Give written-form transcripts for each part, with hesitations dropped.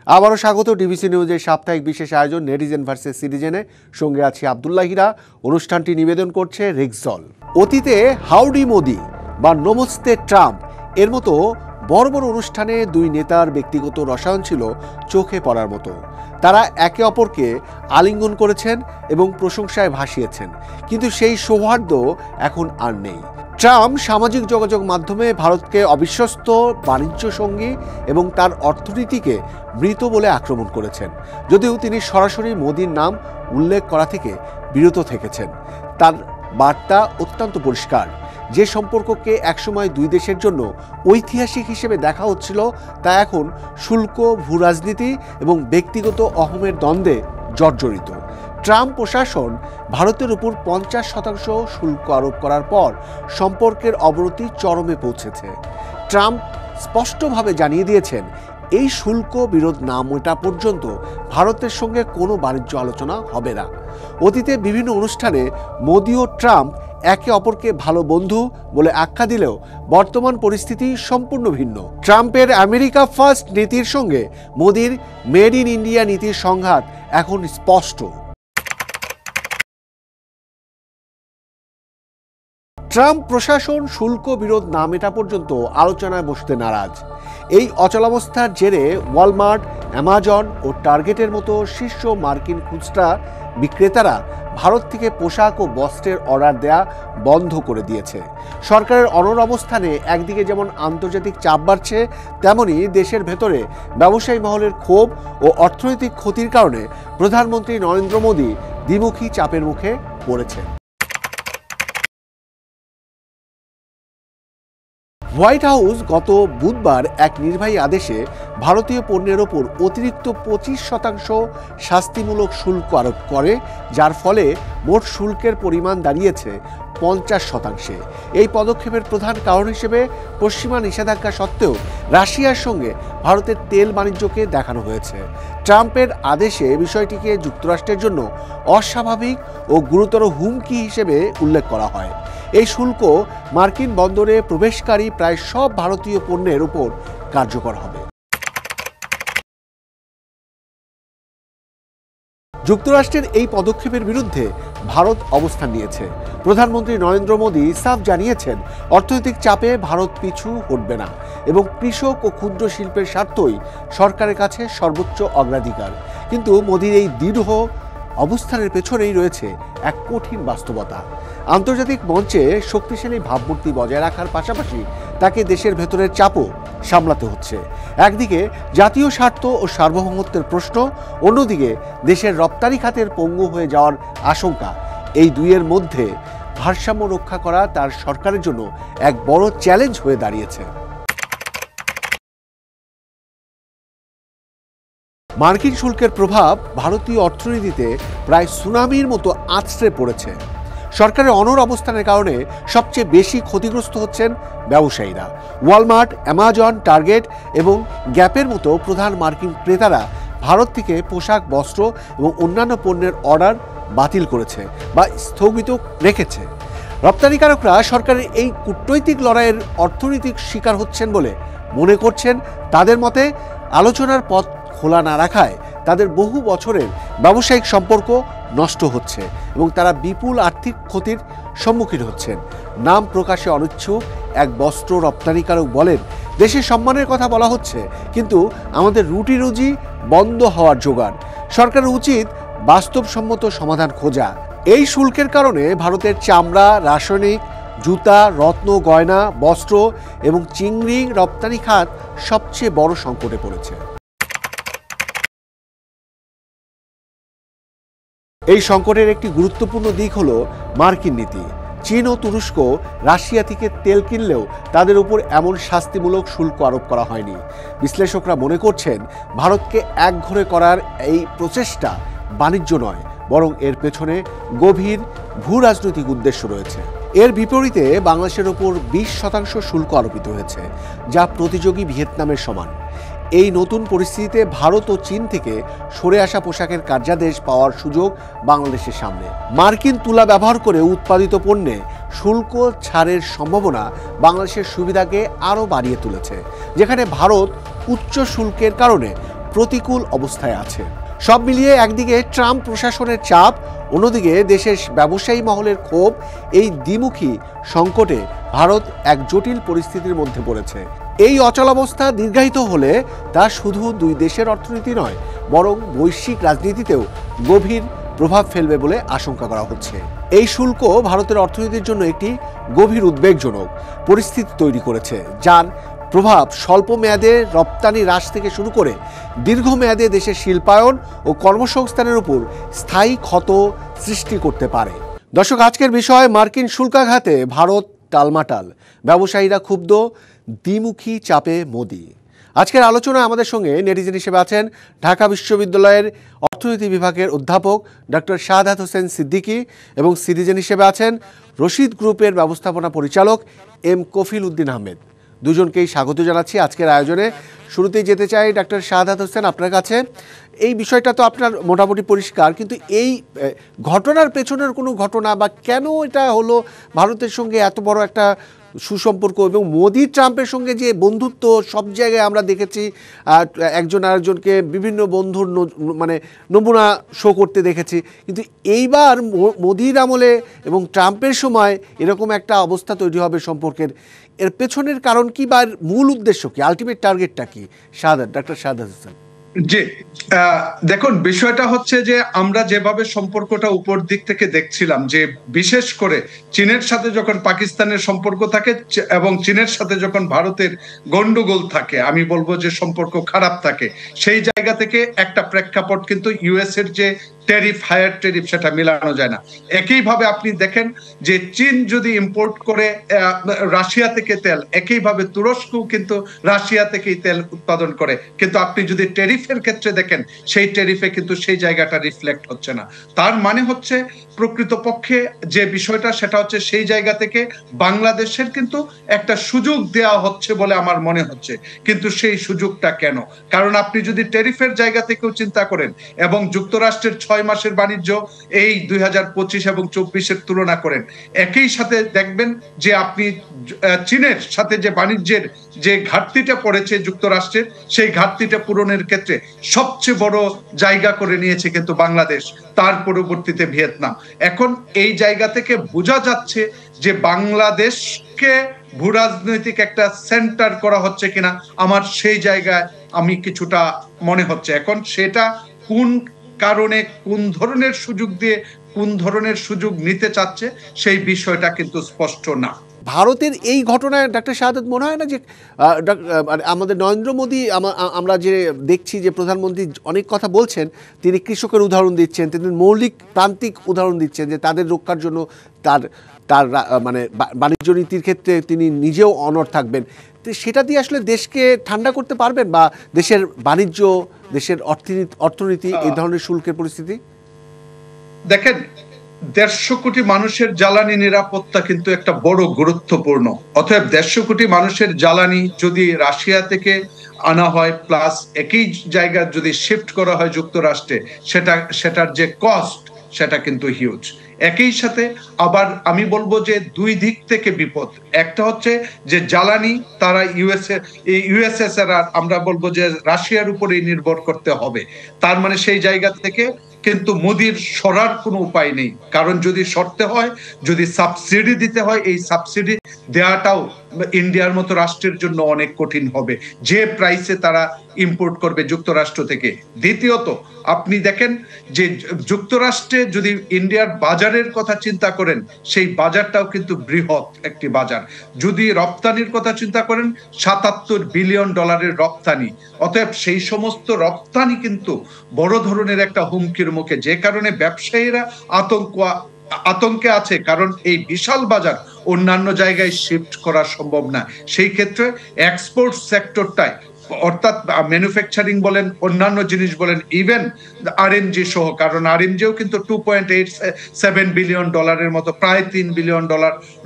আবারও স্বাগত ডিবিসি নিউজের সাপ্তাহিক বিশেষ আয়োজন নেটিজেন ভার্সেস সিটিজেনে। সঙ্গে আছি আব্দুল্লাহ হীরা। অনুষ্ঠানটি নিবেদন করছে রিক্সল। অতীতে হাউডি মোদি বা নমস্তে ট্রাম্প এর মতো বড় বড় অনুষ্ঠানে দুই নেতার ব্যক্তিগত রসায়ন ছিল চোখে পড়ার মতো। তারা একে অপরকে আলিঙ্গন করেছেন এবং প্রশংসায় ভাসিয়েছেন, কিন্তু সেই সৌহার্দ্য এখন আর নেই। ট্রাম্প সামাজিক যোগাযোগ মাধ্যমে ভারতকে অবিশ্বস্ত বাণিজ্য সঙ্গী এবং তার অর্থনীতিকে মৃত বলে আক্রমণ করেছেন, যদিও তিনি সরাসরি মোদির নাম উল্লেখ করা থেকে বিরত থেকেছেন। তার বার্তা অত্যন্ত পরিষ্কার। যে সম্পর্ককে একসময় দুই দেশের জন্য ঐতিহাসিক হিসেবে দেখা হচ্ছিল, তা এখন শুল্ক, ভূরাজনীতি এবং ব্যক্তিগত অহমের দ্বন্দ্বে জর্জরিত। ট্রাম্প প্রশাসন ভারতের উপর 50% শুল্ক আরোপ করার পর সম্পর্কের অবনতি চরমে পৌঁছেছে। ট্রাম্প স্পষ্টভাবে জানিয়ে দিয়েছেন, এই শুল্ক বিরোধ না মেটা পর্যন্ত ভারতের সঙ্গে কোনো বাণিজ্য আলোচনা হবে না। অতীতে বিভিন্ন অনুষ্ঠানে মোদি ও ট্রাম্প একে অপরকে ভালো বন্ধু বলে আখ্যা দিলেও বর্তমান পরিস্থিতি সম্পূর্ণ ভিন্ন। ট্রাম্পের আমেরিকা ফার্স্ট নীতির সঙ্গে মোদির মেড ইন ইন্ডিয়া নীতির সংঘাত এখন স্পষ্ট। ট্রাম্প প্রশাসন শুল্ক বিরোধ না মেটা পর্যন্ত আলোচনায় বসতে নারাজ। এই অচলাবস্থার জেরে ওয়ালমার্ট, অ্যামাজন ও টার্গেটের মতো শীর্ষ মার্কিন খুচরা বিক্রেতারা ভারত থেকে পোশাক ও বস্ত্রের অর্ডার দেয়া বন্ধ করে দিয়েছে। সরকারের অনড় অবস্থানে একদিকে যেমন আন্তর্জাতিক চাপ বাড়ছে, তেমনি দেশের ভেতরে ব্যবসায়ী মহলের ক্ষোভ ও অর্থনৈতিক ক্ষতির কারণে প্রধানমন্ত্রী নরেন্দ্র মোদি দ্বিমুখী চাপের মুখে পড়েছেন। হোয়াইট হাউস গত বুধবার এক নির্বাহী আদেশে ভারতীয় পণ্যের ওপর অতিরিক্ত 25% শাস্তিমূলক শুল্ক আরোপ করে, যার ফলে মোট শুল্কের পরিমাণ দাঁড়িয়েছে 50%। এই পদক্ষেপের প্রধান কারণ হিসেবে পশ্চিমা নিষেধাজ্ঞা সত্ত্বেও রাশিয়ার সঙ্গে ভারতের তেল বাণিজ্যকে দেখানো হয়েছে। ট্রাম্পের আদেশে বিষয়টিকে যুক্তরাষ্ট্রের জন্য অস্বাভাবিক ও গুরুতর হুমকি হিসেবে উল্লেখ করা হয়। এই শুল্ক মার্কিন বন্দরে প্রবেশকারী প্রায় সব ভারতীয় পণ্যের উপর কার্যকর হবে। যুক্তরাষ্ট্রের এই পদক্ষেপের বিরুদ্ধে ভারত অবস্থান নিয়েছে। প্রধানমন্ত্রী নরেন্দ্র মোদি সাফ জানিয়েছেন, অর্থনৈতিক চাপে ভারত পিছু হটবে না এবং কৃষক ও ক্ষুদ্র শিল্পের স্বার্থই সরকারের কাছে সর্বোচ্চ অগ্রাধিকার। কিন্তু মোদির এই দৃঢ় অবস্থানের পেছনেই রয়েছে এক কঠিন বাস্তবতা। আন্তর্জাতিক মঞ্চে শক্তিশালী ভাবমূর্তি বজায় রাখার পাশাপাশি তাকে দেশের ভেতরের চাপও সামলাতে হচ্ছে। একদিকে জাতীয় স্বার্থ ও সার্বভৌমত্বের প্রশ্ন, অন্যদিকে দেশের রপ্তানি খাতের পঙ্গু হয়ে যাওয়ার আশঙ্কা। এই দুইয়ের মধ্যে ভারসাম্য রক্ষা করা তার সরকারের জন্য এক বড় চ্যালেঞ্জ হয়ে দাঁড়িয়েছে। মার্কিন শুল্কের প্রভাব ভারতীয় অর্থনীতিতে প্রায় সুনামির মতো আছড়ে পড়েছে। সরকারের অনড় অবস্থানের কারণে সবচেয়ে বেশি ক্ষতিগ্রস্ত হচ্ছেন ব্যবসায়ীরা। ওয়ালমার্ট, অ্যামাজন, টার্গেট এবং গ্যাপের মতো প্রধান মার্কিন ক্রেতারা ভারত থেকে পোশাক, বস্ত্র এবং অন্যান্য পণ্যের অর্ডার বাতিল করেছে বা স্থগিত রেখেছে। রপ্তানিকারকরা সরকারের এই কূটনৈতিক লড়াইয়ের অর্থনৈতিক শিকার হচ্ছেন বলে মনে করছেন। তাদের মতে আলোচনার পথ খোলা না রাখায় তাদের বহু বছরের ব্যবসায়িক সম্পর্ক নষ্ট হচ্ছে এবং তারা বিপুল আর্থিক ক্ষতির সম্মুখীন হচ্ছেন। নাম প্রকাশে অনিচ্ছুক এক বস্ত্র রপ্তানিকারক বলেন, দেশের সম্মানের কথা বলা হচ্ছে, কিন্তু আমাদের রুটি রুজি বন্ধ হওয়ার জোগাড়। সরকারের উচিত বাস্তবসম্মত সমাধান খোঁজা। এই শুল্কের কারণে ভারতের চামড়া, রাসায়নিক, জুতা, রত্ন, গয়না, বস্ত্র এবং চিংড়ি রপ্তানি খাত সবচেয়ে বড় সংকটে পড়েছে। এই সংকটের একটি গুরুত্বপূর্ণ দিক হল মার্কিন নীতি। চীন ও তুরস্ক রাশিয়া থেকে তেল কিনলেও তাদের উপর এমন শাস্তিমূলক শুল্ক আরোপ করা হয়নি। বিশ্লেষকরা মনে করছেন, ভারতকে একঘরে করার এই প্রচেষ্টা বাণিজ্য নয়, বরং এর পেছনে গভীর ভূরাজনৈতিক উদ্দেশ্য রয়েছে। এর বিপরীতে বাংলাদেশের ওপর 20% শুল্ক আরোপিত হয়েছে, যা প্রতিযোগী ভিয়েতনামের সমান। এই নতুন পরিস্থিতিতে ভারত ও চীন থেকে সরে আসা পোশাকের কার্যাদেশ পাওয়ার সুযোগ বাংলাদেশের সামনে। মার্কিন তুলা ব্যবহার করে উৎপাদিত পণ্যে শুল্ক ছাড়ের সম্ভাবনা বাংলাদেশের সুবিধাকে আরও বাড়িয়ে তুলেছে, যেখানে ভারত উচ্চ শুল্কের কারণে প্রতিকূল অবস্থায় আছে। সব মিলিয়ে একদিকে ট্রাম্প প্রশাসনের চাপ, অন্যদিকে দেশের ব্যবসায়ী মহলের ক্ষোভ, এই দ্বিমুখী সংকটে ভারত এক জটিল পরিস্থিতির মধ্যে পড়েছে। এই অচলাবস্থা দীর্ঘায়িত হলে তা শুধু দুই দেশের অর্থনীতি নয়, বরং বৈশ্বিক রাজনীতিতেও গভীর প্রভাব ফেলবে বলে আশঙ্কা করা হচ্ছে। এই শুল্ক ভারতের অর্থনীতির জন্য একটি গভীর উদ্বেগজনক পরিস্থিতি তৈরি করেছে, যার প্রভাব স্বল্প মেয়াদে রপ্তানি হ্রাস থেকে শুরু করে দীর্ঘমেয়াদে দেশের শিল্পায়ন ও কর্মসংস্থানের উপর স্থায়ী ক্ষত সৃষ্টি করতে পারে। দর্শক, আজকের বিষয় মার্কিন শুল্কাঘাতে ভারত টালমাটাল, ব্যবসায়ীরা ক্ষুব্ধ, দ্বিমুখী চাপে মোদি। আজকের আলোচনায় আমাদের সঙ্গে নেটিজেন হিসেবে আছেন ঢাকা বিশ্ববিদ্যালয়ের অর্থনীতি বিভাগের অধ্যাপক ডক্টর শাহাদাত হোসেন সিদ্দিকী এবং সিটিজেন হিসেবে আছেন রশিদ গ্রুপের ব্যবস্থাপনা পরিচালক এম কফিল উদ্দিন আহমেদ। দুজনকেই স্বাগত জানাচ্ছি আজকের আয়োজনে। শুরুতেই যেতে চাই ডক্টর শাহাদাত হোসেন, আপনার কাছে। এই বিষয়টা তো আপনার মোটামুটি পরিষ্কার, কিন্তু এই ঘটনার পেছনের কোনো ঘটনা বা কেন এটা হলো, ভারতের সঙ্গে এত বড় একটা সুসম্পর্ক এবং মোদি ট্রাম্পের সঙ্গে যে বন্ধুত্ব সব জায়গায় আমরা দেখেছি, একজন আরেকজনকে বিভিন্ন বন্ধুর মানে নমুনা শো করতে দেখেছি, কিন্তু এইবার মোদির আমলে এবং ট্রাম্পের সময় এরকম একটা অবস্থা তৈরি হবে সম্পর্কের, এর পেছনের কারণ কি বা মূল উদ্দেশ্য কি, আলটিমেট টার্গেটটা কি? ডক্টর শাহাদাত হোসেন। জি, দেখুন, বিষয়টা হচ্ছে যে আমরা যেভাবে সম্পর্কটা উপর দিক থেকে দেখছিলাম, যে বিশেষ করে চীনের সাথে যখন পাকিস্তানের সম্পর্ক থাকে এবং চীনের সাথে যখন ভারতের গন্ডগোল থাকে, আমি বলবো যে সম্পর্ক খারাপ থাকে, সেই জায়গা থেকে একটা প্রেক্ষাপট কিন্তু ইউএস এর যে ট্যারিফ, হায়ার ট্যারিফ, সেটা মেলানো যায় না। একইভাবে আপনি দেখেন যে চীন যদি ইম্পোর্ট করে রাশিয়া থেকে তেল, একইভাবে তুরস্কও কিন্তু রাশিয়া থেকেই তেল উৎপাদন করে, কিন্তু আপনি যদি ট্যারিফের ক্ষেত্রে দেখেন, সেই ট্যারিফে কিন্তু সেই জায়গাটা রিফ্লেক্ট হচ্ছে না। তার মানে হচ্ছে প্রকৃতপক্ষে যে বিষয়টা, সেটা হচ্ছে সেই জায়গা থেকে বাংলাদেশের কিন্তু একটা সুযোগ দেওয়া হচ্ছে বলে আমার মনে হচ্ছে। কিন্তু সেই সুযোগটা কেন? কারণ আপনি যদি ট্যারিফের জায়গা থেকেও চিন্তা করেন এবং যুক্তরাষ্ট্রের 6 মাসের বাণিজ্য এই 2025 এবং 24-এর তুলনা করেন, একই সাথে দেখবেন যে আপনি চীনের সাথে যে বাণিজ্যের যে ঘাটতিটা পড়েছে যুক্তরাষ্ট্রের, সেই ঘাটতিটা পূরণের ক্ষেত্রে সবচেয়ে বড় জায়গা করে নিয়েছে কিন্তু বাংলাদেশ, তার পরবর্তীতে ভিয়েতনাম। এখন এই জায়গা থেকে বোঝা যাচ্ছে যে বাংলাদেশকে ভূরাজনৈতিক একটা সেন্টার করা হচ্ছে কিনা, আমার সেই জায়গায় আমি কিছুটা মনে হচ্ছে। এখন সেটা কোন কারণে, কোন ধরনের সুযোগ দিয়ে, কোন ধরনের সুযোগ নিতে চাচ্ছে, সেই বিষয়টা কিন্তু স্পষ্ট না। ভারতের এই ঘটনায় ডক্টর শাহাদাত মনে হয় না যে আমাদের নরেন্দ্র মোদী, আমরা যে দেখছি যে প্রধানমন্ত্রী অনেক কথা বলছেন, তিনি কৃষকের উদাহরণ দিচ্ছেন, তিনি মৌলিক প্রান্তিক উদাহরণ দিচ্ছেন যে তাদের রক্ষার জন্য তার মানে বাণিজ্য নীতির ক্ষেত্রে তিনি নিজেও অনড় থাকবেন, তো সেটা দিয়ে আসলে দেশকে ঠান্ডা করতে পারবেন বা দেশের বাণিজ্য, দেশের অর্থনীতি, এই ধরনের শুল্কের পরিস্থিতি? দেখেন, 150 কোটি মানুষের জ্বালানি নিরাপত্তা কিন্তু একটা বড় গুরুত্বপূর্ণ। অতএব 150 কোটি মানুষের জ্বালানি যদি রাশিয়া থেকে আনা হয়, প্লাস একই জায়গায় যদি শিফট করা হয় যুক্তরাষ্ট্রে, সেটার যে কস্ট, সেটা কিন্তু হিউজ। একই সাথে আবার আমি বলবো যে দুই দিক থেকে বিপদ। একটা হচ্ছে যে জ্বালানি তারা ইউএসএসআর, আমরা বলবো যে রাশিয়ার উপরেই নির্ভর করতে হবে। তার মানে সেই জায়গা থেকে কিন্তু মোদির সরার কোনো উপায় নেই, কারণ যদি সরতে হয়, যদি সাবসিডি দিতে হয়, এই সাবসিডি দেওয়াটাও ইন্ডিয়ার মতো রাষ্ট্রের জন্য অনেক কঠিন হবে, যে প্রাইসে তারা ইম্পোর্ট করবে যুক্তরাষ্ট্র থেকে। দ্বিতীয়ত আপনি দেখেন যে যুক্তরাষ্ট্রে যদি ইন্ডিয়ার বাজারের কথা চিন্তা করেন, সেই বাজারটাও কিন্তু বৃহৎ একটি বাজার। যদি রপ্তানির কথা চিন্তা করেন, $77 বিলিয়ন রপ্তানি। অতএব সেই সমস্ত রপ্তানি কিন্তু বড় ধরনের একটা হুমকির মুখে, যে কারণে ব্যবসায়ীরা আতঙ্কে আছে, কারণ এই বিশাল বাজার অন্যান্য জায়গায় শিফট করা সম্ভব না। সেই ক্ষেত্রে এক্সপোর্ট সেক্টরটায়, অর্থাৎ ম্যানুফ্যাকচারিং বলেন, অন্যান্য জিনিস বলেন, ইভেন আরএনজি সহ, কারণ আরএনজিও কিন্তু $2.87 বিলিয়ন মতো, প্রায় $3 বিলিয়ন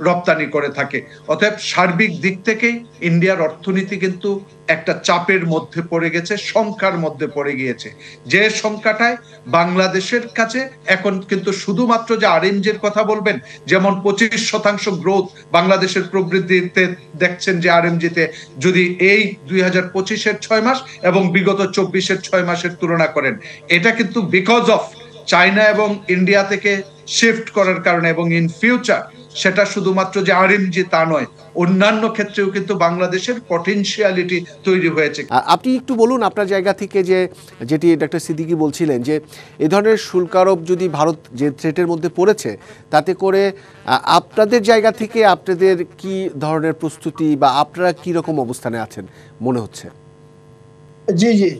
রপ্তানি করে থাকে। অতএব সার্বিক দিক থেকেই ইন্ডিয়ার অর্থনীতি কিন্তু একটা চাপের মধ্যে পড়ে গেছে, সংখ্যার মধ্যে পড়ে গিয়েছে, যে সংখ্যাটায় বাংলাদেশের কাছে এখন কিন্তু শুধুমাত্র যে আরএনজির কথা বলবেন, যেমন 25% গ্রোথ বাংলাদেশের প্রবৃদ্ধিতে দেখছেন যে আরএনজিতে, যদি এই 2025 25-এর 6 মাস এবং বিগত 24-এর 6 মাসের তুলনা করেন, এটা কিন্তু বিকজ অফ চায়না এবং ইন্ডিয়া থেকে শিফট করার কারণে, এবং ইন ফিউচার সেটা শুধুমাত্র যে আরএমজি তা নয়, অন্যান্য ক্ষেত্রেও কিন্তু বাংলাদেশের পটেনশিয়ালিটি তৈরি হয়েছে। আপনি একটু বলুন আপনার জায়গা থেকে, যে যেটি ডক্টর সিদ্দিকী বলছিলেন, যে এই ধরনের শুল্ক আরোপ যদি ভারত যে থ্রেটের মধ্যে পড়েছে, তাতে করে আপনাদের জায়গা থেকে আপনাদের কি ধরনের প্রস্তুতি বা আপনারা কি রকম অবস্থানে আছেন মনে হচ্ছে? জি জি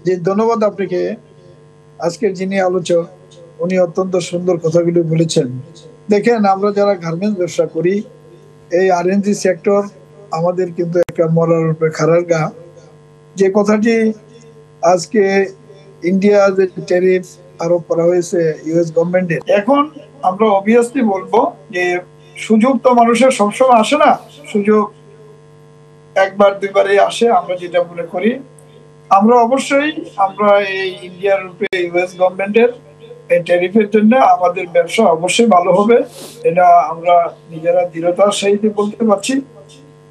জি, ধন্যবাদ আপনাকে। আজকের যিনি আলোচক উনি অত্যন্ত সুন্দর কথাগুলি বলেছেন। দেখেন, আমরা যারা গার্মেন্টস ব্যবসা করি, এই আরএনজি সেক্টর আমাদের কিন্তু একটা মরার উপরে খাড়ার গা। যে কথাটি আজকে ইন্ডিয়া যে ট্যারিফ আরোপ করা হয়েছে ইউএস গভর্নমেন্টের, এখন আমরা অবভিয়াসলি বলবো যে সুযোগ তো মানুষের সবসময় আসে না, সুযোগ একবার দুইবারই আসে আমরা যেটা মনে করি। আমরা অবশ্যই আমরা এই ইন্ডিয়ার উপরে ইউএস গভর্নমেন্টের এই ট্যারিফের জন্য আমাদের ব্যবসা অবশ্যই ভালো হবে, এটা আমরা নিজেরা দৃঢ়তার সহিত বলতে পারছি।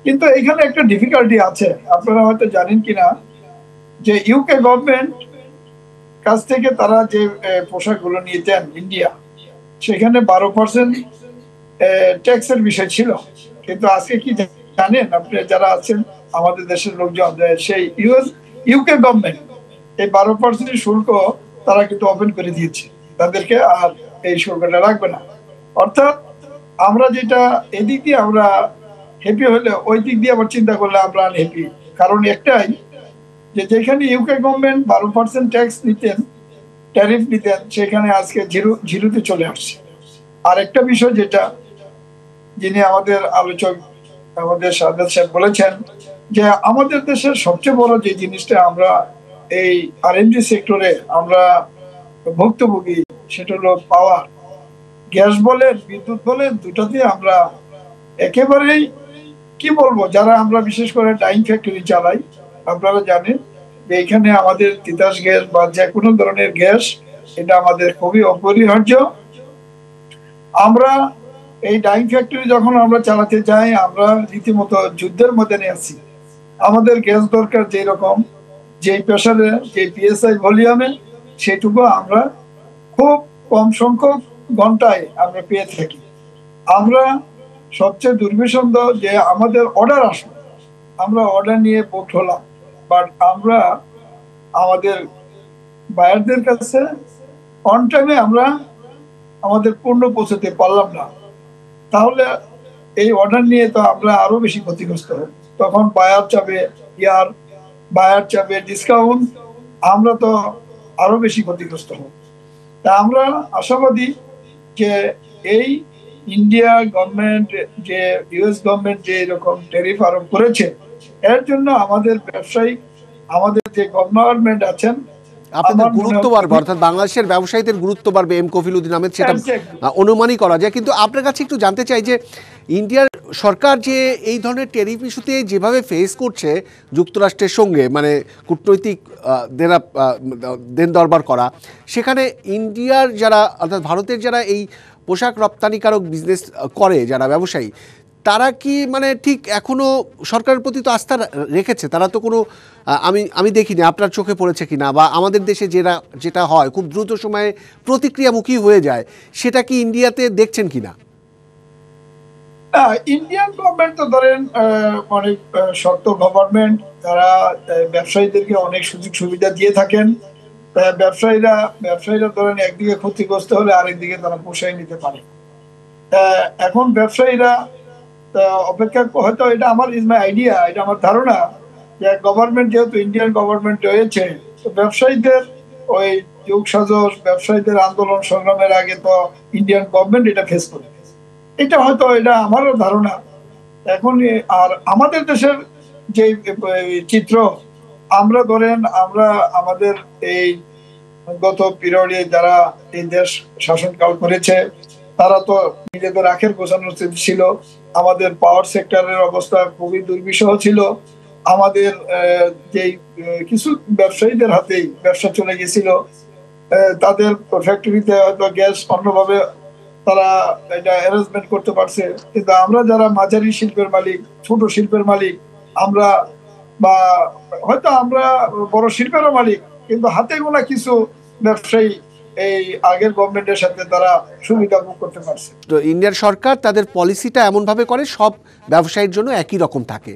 কিন্তু এখানে একটা ডিফিকাল্টি আছে, আপনারা হয়তো জানেন কিনা, যে ইউকে গভর্নমেন্ট কাছ থেকে তারা যে পোশাকগুলো নিতেন ইন্ডিয়া, সেখানে 12% ট্যাক্সের বিষয় ছিল। কিন্তু আজকে কি জানেন আপনি যারা আছেন আমাদের দেশের লোকজন, সেই ইউকে গভর্নমেন্ট এই 12% শুল্ক তারা কিন্তু ওপেন করে দিয়েছে তাদেরকে, আর এই শুল্কটা রাখবে না। অর্থাৎ আমরা যেটা এদিক দিয়ে আমরা হ্যাপি হলে, ওই দিক দিয়ে আবার চিন্তা করলে আমরা আনহ্যাপি। কারণ একটাই, যে যেখানে ইউকে গভর্নমেন্ট 12% ট্যাক্স নিতেন, ট্যারিফ নিতেন, সেখানে আজকে জিরোতে চলে আসছে। আর একটা বিষয় যেটা যিনি আমাদের আলোচক আমাদের সাজ্জাদ সাহেব বলেছেন, যে আমাদের দেশের সবচেয়ে বড় যে জিনিসটা আমরা এই আরএনজি সেক্টরে আমরা ভুক্তভোগী, সেটা হলো পাওয়ার। গ্যাস বলেন, বিদ্যুৎ বলেন, দুটাতে আমরা একেবারেই কি বলবো, যারা আমরা বিশেষ করে ডাইং ফ্যাক্টরি চালাই, আপনারা জানেন যে এখানে আমাদের তিতাস গ্যাস বা যে কোনো ধরনের গ্যাস, এটা আমাদের খুবই অপরিহার্য। আমরা এই ডাইং ফ্যাক্টরি যখন আমরা চালাতে যাই, আমরা রীতিমতো যুদ্ধের মধ্যে আছি। আমাদের গ্যাস দরকার যেই রকম, যে প্রেসারে, যে পিএসআই ভলিউমে, সেটুকু আমরা খুব কম সংখ্যক ঘন্টায় আমরা পেয়ে থাকি। আমরা সবচেয়ে দুর্বিষন্ধ যে আমাদের অর্ডার আসলো, আমরা অর্ডার নিয়ে বুক হলাম, বাট আমরা আমাদের বায়ারদের কাছে অন টাইমে আমরা আমাদের পণ্য পৌঁছাতে পারলাম না। তাহলে এই অর্ডার নিয়ে তো আমরা আরো বেশি ক্ষতিগ্রস্ত হব। তখন বায়ার চাবে বায়ার চাবে ডিসকাউন্ট, আমরা তো আরো বেশি ক্ষতিগ্রস্ত হব। তা আমরা আশাবাদী যে এই ইন্ডিয়া গভর্নমেন্ট, যে ইউএস গভর্নমেন্ট যে এরকম ট্যারিফ আরোপ করেছে, এর জন্য আমাদের ব্যবসায়িক, আমাদের যে গভর্নমেন্ট আছেন, আপনাদের গুরুত্ব বাড়বে, অর্থাৎ বাংলাদেশের ব্যবসায়ীদের গুরুত্ব বাড়বে, এম কফিল উদ্দিন আহমেদ, সেটা অনুমানই করা যায়। কিন্তু আপনার কাছে একটু জানতে চাই যে ইন্ডিয়ার সরকার যে এই ধরনের ট্যারিফ ইস্যুতে যেভাবে ফেস করছে যুক্তরাষ্ট্রের সঙ্গে, মানে কূটনৈতিক দেন দরবার করা, সেখানে ইন্ডিয়ার যারা, অর্থাৎ ভারতের যারা এই পোশাক রপ্তানিকারক বিজনেস করে, যারা ব্যবসায়ী, তারা কি মানে ঠিক এখনো সরকারের প্রতি তো আস্থা রেখেছে? তারা তো কোনো, আমি দেখিনি, আপনার চোখে পড়েছে কিনা, বা আমাদের দেশে যেটা হয় খুব দ্রুত সময়ে প্রতিক্রিয়ামুখী হয়ে যায়, সেটা কি ইন্ডিয়াতে দেখছেন কিনা? ইন্ডিয়ান গভর্নমেন্ট তো ধরেন অনেক শক্ত গভর্নমেন্ট, তারা ব্যবসায়ীদেরকে অনেক সুযোগ সুবিধা দিয়ে থাকেন। ব্যবসায়ীরা ধরেন একদিকে ক্ষতিগ্রস্ত হলে আরেকদিকে তারা পোষায় নিতে পারে। এখন ব্যবসায়ীরা অপেক্ষা, হয়তো এটা আমার আইডিয়া, এটা আমার ধারণা, যে গভর্নমেন্ট যেহেতু ইন্ডিয়ান গভর্নমেন্ট রয়েছে, তো ব্যবসায়ীদের ওই যুগ সাজস, ব্যবসায়ীদের আন্দোলন সংগ্রামের আগে তো ইন্ডিয়ান গভর্নমেন্ট এটা ফেস করে, এটা হয়তো, এটা আমারও ধারণা। এখন আর আমাদের দেশের যে চিত্র, আমরা ধরেন আমরা আমাদের এই গত পিরিয়ডে যারা এই দেশ শাসনকাল করেছে, তারা তো নিজেদের আখের গোছানোর ছিল। আমাদের পাওয়ার সেক্টরের অবস্থা খুবই দুর্বিষহ ছিল। আমাদের যে কিছু ব্যবসায়ীদের হাতেই ব্যবসা চলে গেছিল, তাদের ফ্যাক্টরিতে হয়তো গ্যাস অন্যভাবে তারা এটা অ্যারেঞ্জমেন্ট করতে পারছে। কিন্তু আমরা যারা মাঝারি শিল্পের মালিক, ছোট শিল্পের মালিক, আমরা বা হয়তো আমরা বড় শিল্পেরও মালিক, কিন্তু হাতে গোনা কিছু ব্যবসায়ী এই আগের গভর্নমেন্টের সাথে তারা সুবিধা ভোগ করতে পারছে। তো ইন্ডিয়ার সরকার তাদের পলিসিটা এমনভাবে করে সব ব্যবসায়ীর জন্য একই রকম থাকে।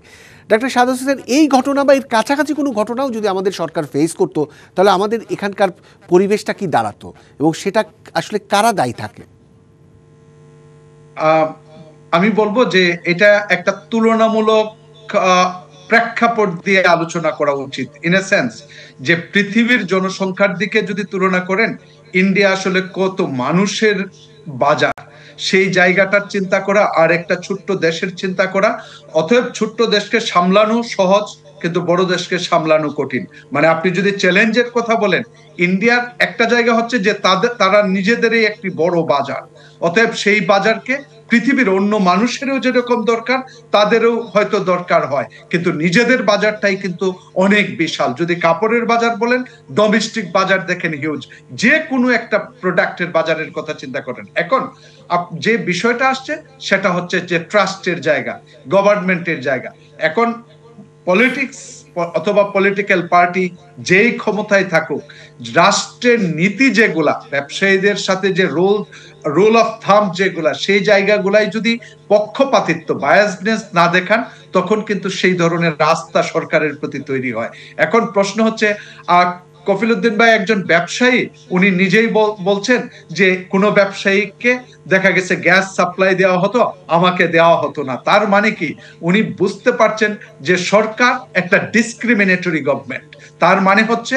ডক্টর সাদাত হোসেন, এই ঘটনা বা এর কাছাকাছি কোনো ঘটনাও যদি আমাদের সরকার ফেস করতো, তাহলে আমাদের এখানকার পরিবেশটা কি দাঁড়াতো এবং সেটা আসলে কারা দায়ী থাকে? আমি বলবো যে এটা একটা তুলনামূলক প্রেক্ষাপট দিয়ে আলোচনা করা উচিত, ইন এ সেন্স যে পৃথিবীর জনসংখ্যার দিকে যদি তুলনা করেন, ইন্ডিয়া আসলে কত মানুষের বাজার, সেই জায়গাটার চিন্তা করা আর একটা ছোট্ট দেশের চিন্তা করা। অতএব ছোট্ট দেশকে সামলানো সহজ, কিন্তু বড় দেশকে সামলানো কঠিন। মানে আপনি যদি চ্যালেঞ্জের কথা বলেন, ইন্ডিয়ার একটা জায়গা হচ্ছে যে তারা নিজেদেরই একটি বড় বাজার। অতএব সেই বাজারকে পৃথিবীর অন্য মানুষেরও যেরকম দরকার, তাদেরও হয়তো দরকার হয়, কিন্তু নিজেদের বাজারটাই কিন্তু অনেক বিশাল। যদি কাপড়ের বাজার বলেন, ডোমেস্টিক বাজার দেখেন হিউজ, যে কোনো একটা প্রোডাক্টের বাজারের কথা চিন্তা করেন। এখন যে বিষয়টা আসছে সেটা হচ্ছে যে ট্রাস্টের জায়গা, গভর্নমেন্টের জায়গা। এখন পলিটিক্স অথবা পলিটিক্যাল পার্টি যেই ক্ষমতায় থাকুক, রাষ্ট্রের নীতি যেগুলা, ব্যবসায়ীদের সাথে যে রোল অফ থাম যেগুলা, সেই জায়গাগুলাই যদি পক্ষপাতিত্ব, বায়াসনেস না দেখান, তখন কিন্তু সেই ধরনের রাস্তা সরকারের প্রতি তৈরি হয়। এখন প্রশ্ন হচ্ছে, কফিলউদ্দিন ভাই একজন ব্যবসায়ী, উনি নিজেই বলছেন যে কোনো ব্যবসায়ীকে দেখা গেছে গ্যাস সাপ্লাই দেওয়া হতো, আমাকে দেওয়া হতো না। তার মানে কি, উনি বুঝতে পারছেন যে সরকার একটা ডিসক্রিমিনেটরি গভর্নমেন্ট। তার মানে হচ্ছে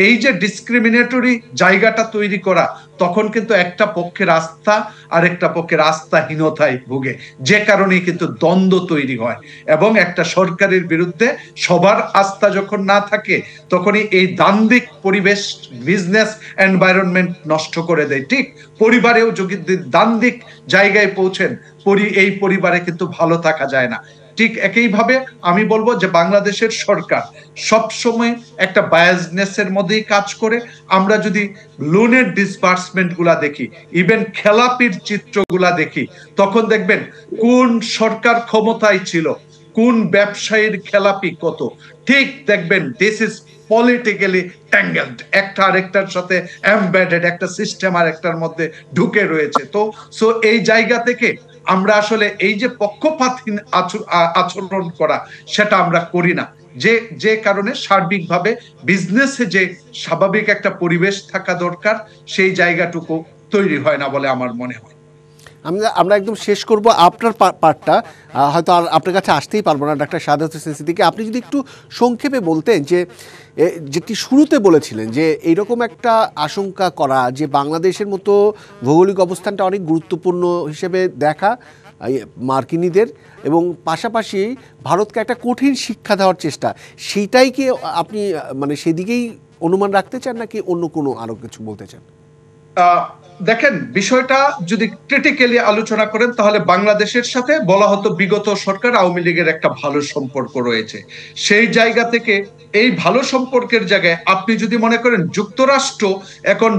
এই যে ডিসক্রিমিনেটরি জায়গাটা তৈরি করা, তখন কিন্তু একটা পক্ষের আস্থা আর একটা পক্ষের আস্থাহীনতায় ভুগে, যে কারণে কিন্তু দ্বন্দ্ব তৈরি হয়। এবং একটা সরকারের বিরুদ্ধে সবার আস্থা যখন না থাকে, তখনই এই দ্বান্দ্বিক পরিবেশ বিজনেস এনভায়রনমেন্ট নষ্ট করে দেয়। ঠিক পরিবারেও যদি দ্বান্দ্বিক জায়গায় পৌঁছেন, এই পরিবারে কিন্তু ভালো থাকা যায় না। ঠিক একইভাবে আমি বলবো যে বাংলাদেশের সরকার সবসময় একটা বায়াসনেসের মধ্যেই কাজ করে। আমরা যদি লোনের ডিসবার্সমেন্ট গুলা দেখি, ইভেন খেলাপির চিত্রগুলা দেখি, তখন দেখবেন কোন সরকার ক্ষমতায় ছিল, কোন ব্যবসায়ীর খেলাপি কত, ঠিক দেখবেন দিস ইজ পলিটিক্যালি ট্যাঙ্গেলড, একটা আরেকটার সাথে এমবেডেড, একটা সিস্টেম আর একটার মধ্যে ঢুকে রয়েছে। তো সো এই জায়গা থেকে আমরা আসলে এই যে পক্ষপাতহীন আচরণ করা, সেটা আমরা করি না, যে কারণে সার্বিকভাবে বিজনেসে যে স্বাভাবিক একটা পরিবেশ থাকা দরকার, সেই জায়গাটুকু তৈরি হয় না বলে আমার মনে হয়। আমরা একদম শেষ করব আপনার পার্টটা, হয়তো আর আপনার কাছে আসতেই পারবো না ডক্টর সাদাত হোসেন সিদ্দিকী। আপনি যদি একটু সংক্ষেপে বলতেন যে যেটি শুরুতে বলেছিলেন যে এইরকম একটা আশঙ্কা করা যে বাংলাদেশের মতো ভৌগোলিক অবস্থানটা অনেক গুরুত্বপূর্ণ হিসেবে দেখা মার্কিনীদের, এবং পাশাপাশি ভারতকে একটা কঠিন শিক্ষা দেওয়ার চেষ্টা, সেইটাই কি আপনি মানে সেদিকেই অনুমান রাখতে চান, নাকি অন্য কোনো আরো কিছু বলতে চান? দেখেন, বিষয়টা যদি ক্রিটিক্যালি আলোচনা করেন, তাহলে বাংলাদেশের সাথে বলা হতো বিগত সরকার আওয়ামী লীগের একটা ভালো সম্পর্ক রয়েছে। সেই জায়গা থেকে এই ভালো সম্পর্কের জায়গায় আপনি যদি মনে করেন যুক্তরাষ্ট্র এখন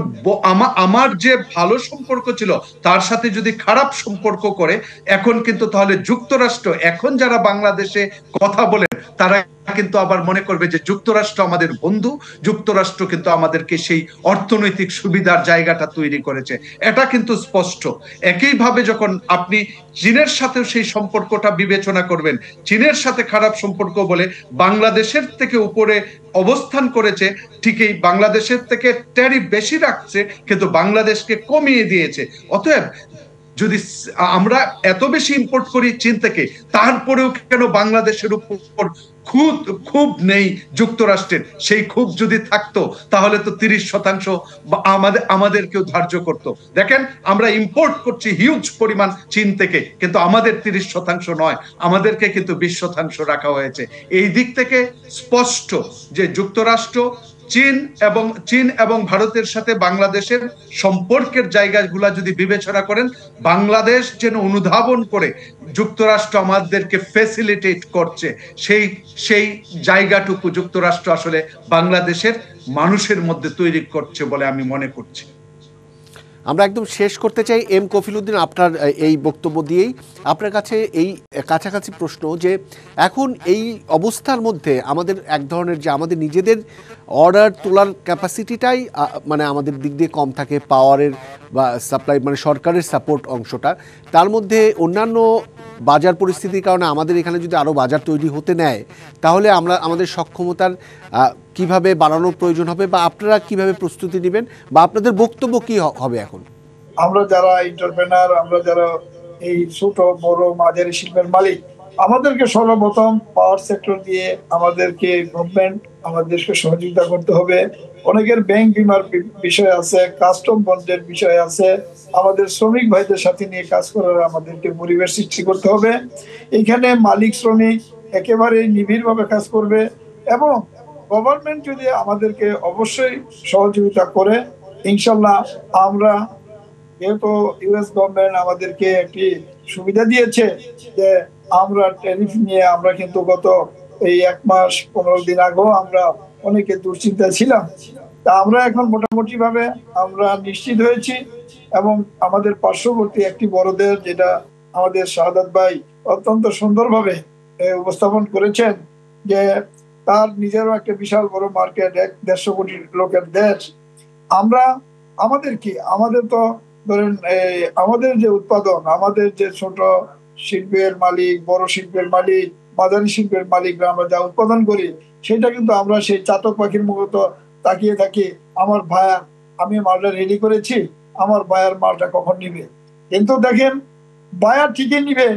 আমার যে ভালো সম্পর্ক ছিল তার সাথে যদি খারাপ সম্পর্ক করে, এখন কিন্তু তাহলে যুক্তরাষ্ট্র এখন যারা বাংলাদেশে কথা বলেন, তারা কিন্তু আবার মনে করবে যে যুক্তরাষ্ট্র আমাদের বন্ধু, যুক্তরাষ্ট্র কিন্তু আমাদেরকে সেই অর্থনৈতিক সুবিধার জায়গাটা তৈরি করেছে। এটা কিন্তু স্পষ্ট। একইভাবে যখন আপনি চীনের সাথে সেই সম্পর্কটা বিবেচনা করবেন, চীনের সাথে খারাপ সম্পর্ক বলে বাংলাদেশের থেকে উপরে অবস্থান করেছে, ঠিকই বাংলাদেশের থেকে ট্যারিফ বেশি রাখছে, কিন্তু বাংলাদেশকে কমিয়ে দিয়েছে। অতএব যদি আমরা এত বেশি ইম্পোর্ট করি চীন থেকে, তারপরেও কেন বাংলাদেশের উপর খুব নেই যুক্তরাষ্ট্রের? সেই খুব যদি থাকতো, তাহলে তো 30% আমাদেরকেও ধার্য করতো। দেখেন, আমরা ইম্পোর্ট করছি হিউজ পরিমাণ চীন থেকে, কিন্তু আমাদের 30% নয়, আমাদেরকে কিন্তু 20% রাখা হয়েছে। এই দিক থেকে স্পষ্ট যে যুক্তরাষ্ট্র চীন এবং ভারতের সাথে বাংলাদেশের সম্পর্কের জায়গাগুলা যদি বিবেচনা করেন, বাংলাদেশ যেন অনুধাবন করে যুক্তরাষ্ট্র আমাদেরকে ফ্যাসিলিটেট করছে, সেই জায়গাটুকু যুক্তরাষ্ট্র আসলে বাংলাদেশের মানুষের মধ্যে তৈরি করছে বলে আমি মনে করছি। আমরা একদম শেষ করতে চাই এম কফিলউদ্দিন, আপনার এই বক্তব্য দিয়েই আপনার কাছে এই কাছাকাছি প্রশ্ন যে এখন এই অবস্থার মধ্যে আমাদের এক ধরনের যে আমাদের নিজেদের অর্ডার তোলার ক্যাপাসিটিটাই মানে আমাদের দিক দিয়ে কম থাকে, পাওয়ারের বা সাপ্লাই মানে সরকারের সাপোর্ট অংশটা, তার মধ্যে অন্যান্য বাজার পরিস্থিতির কারণে আমাদের এখানে যদি আরও বাজার তৈরি হতে নেয় তাহলে আমরা আমাদের সক্ষমতার কিভাবে বাড়ানোর প্রয়োজন হবে বা আপনারা কিভাবে প্রস্তুতি নেবেন বা আপনাদের বক্তব্য কি হবে এখন? আমরা যারা এন্টারপ্রেনার, আমরা যারা এই ছোট বড় মাঝারি শিল্পের মালিক, আমাদেরকে সর্বপ্রথম পাওয়ার সেক্টর দিয়ে আমাদেরকে গভর্নমেন্ট আমাদেরকে সহযোগিতা করতে হবে। অনেকের ব্যাংক বিমার বিষয় আছে, কাস্টম বন্ডের বিষয় আছে, আমাদের শ্রমিক ভাইদের সাথে নিয়ে কাজ করার আমাদেরকে পরিবেশ সৃষ্টি করতে হবে। এখানে মালিক শ্রমিক একেবারে নিবিড়ভাবে কাজ করবে এবং গভর্নমেন্ট যদি আমাদেরকে অবশ্যই সহযোগিতা করে, ইনশাল্লাহ আমরা, যেহেতু ইউএস গভর্নমেন্ট আমাদেরকে একটি সুবিধা দিয়েছে যে আমরা ট্যারিফ নিয়ে আমরা কিন্তু গত এই 1 মাস 15 দিন আগেও আমরা অনেকে দুশ্চিন্তায় ছিলাম, তা আমরা এখন মোটামুটি ভাবে আমরা নিশ্চিত হয়েছি এবং আমাদের পার্শ্ববর্তী একটি বড় দেশ যেটা আমাদের শাহাদাত ভাই অত্যন্ত সুন্দরভাবে উপস্থাপন করেছেন যে তার নিজেরও একটা বিশাল বড় মার্কেট, 150 কোটি লোকের দেশ। আমরা আমাদের কি, আমাদের তো ধরেন আমাদের যে উৎপাদন, আমাদের যে ছোট শিল্পের মালিক, বড় শিল্পের মালিক, মাঝারি শিল্পের মালিকরা আমরা যা উৎপাদন করি সেটা কিন্তু আমরা সেই চাতক পাখির মতো তাকিয়ে থাকি, আমার ভাইয়া আমি মালটা রেডি করেছি, আমার ভাইয়ার মালটা কখন নিবে। কিন্তু দেখেন বায়ার ঠিকই নিবে,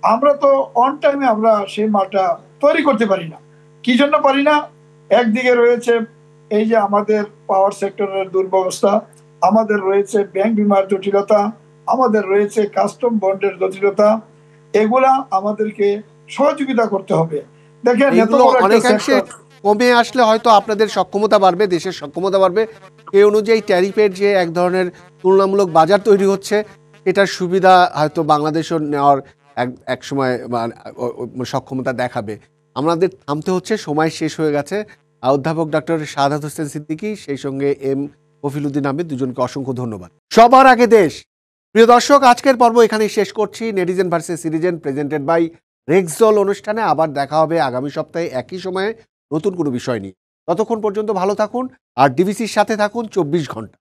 আমরা তো অন টাইমে আমরা সেই মালটা তৈরি করতে পারি না। কি জন্য পারি না? একদিকে রয়েছে এই যে আমাদের পাওয়ার সেক্টরের দুর্ব্যবস্থা, আমাদের রয়েছে ব্যাংক বিমার জটিলতা, আমাদের রয়েছে কাস্টম বন্ডের জটিলতা, এগুলা আমাদেরকে সহযোগিতা করতে হবে। দেখেন এগুলো অনেকাংশে কমে আসলে হয়তো আপনাদের সক্ষমতা বাড়বে, দেশের সক্ষমতা বাড়বে, এই অনুযায়ী ট্যারিফের যে এক ধরনের তুলনামূলক বাজার তৈরি হচ্ছে এটার সুবিধা হয়তো বাংলাদেশও নেওয়ার এক সময় সক্ষমতা দেখাবে। আমাদের থামতে হচ্ছে, সময় শেষ হয়ে গেছে। অধ্যাপক ডক্টর শাহাদাত হোসেন সিদ্দিকী, সেই সঙ্গে এম কফিলউদ্দিন আহমেদ, দুজনকে অসংখ্য ধন্যবাদ। সবার আগে দেশ। প্রিয় দর্শক, আজকের পর্ব এখানেই শেষ করছি। Netizen versus citizen presented by রেক্সল অনুষ্ঠানে আবার দেখা হবে আগামী সপ্তাহে একই সময়ে নতুন কোনো বিষয় নিয়ে। ততক্ষণ পর্যন্ত ভালো থাকুন আর ডিবিসির সাথে থাকুন 24 ঘন্টা।